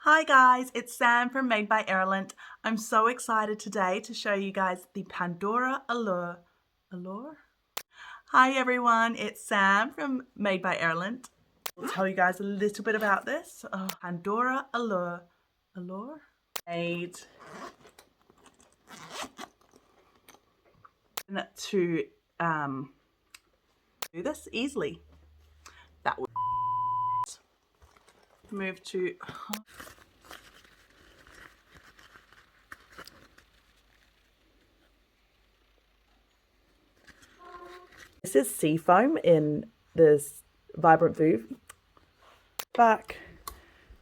Hi guys, it's Sam from Made by Ireland. I'm so excited today to show you guys the Pandora Allure. Hi everyone, it's Sam from Made by Ireland. I'll tell you guys a little bit about this. Pandora Allure. Made to do this easily. That would move to This is sea foam in this vibrant Vouv back,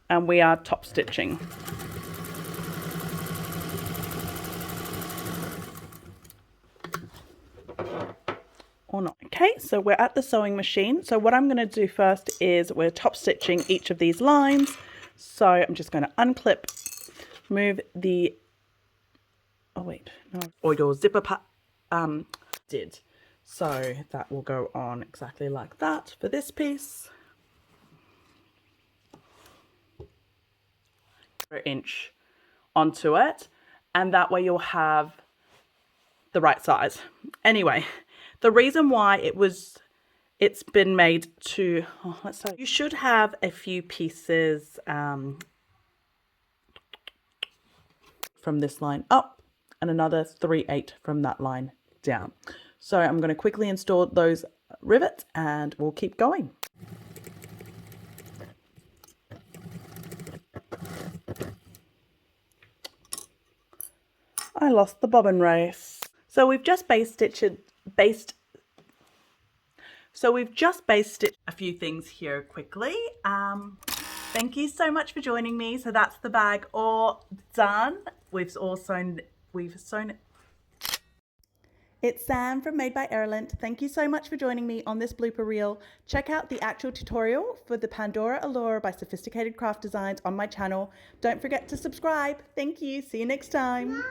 and we are top stitching. Or not. Okay, so we're at the sewing machine. So what I'm going to do first is we're top stitching each of these lines. So I'm just going to unclip, move the, or your zipper did. So that will go on exactly like that for this piece. An inch onto it, and that way you'll have the right size. Anyway, the reason why it's been made to, let's say, you should have a few pieces from this line up and another 3/8 from that line down. So I'm going to quickly install those rivets and we'll keep going. I lost the bobbin race. So we've just base stitched a few things here quickly. Thank you so much for joining me. So that's the bag all done. We've sewn it. It's Sam from Made by Ireland. Thank you so much for joining me on this blooper reel. Check out the actual tutorial for the Pandora Allure by Sewfisticated Craft Designs on my channel. Don't forget to subscribe. Thank you. See you next time.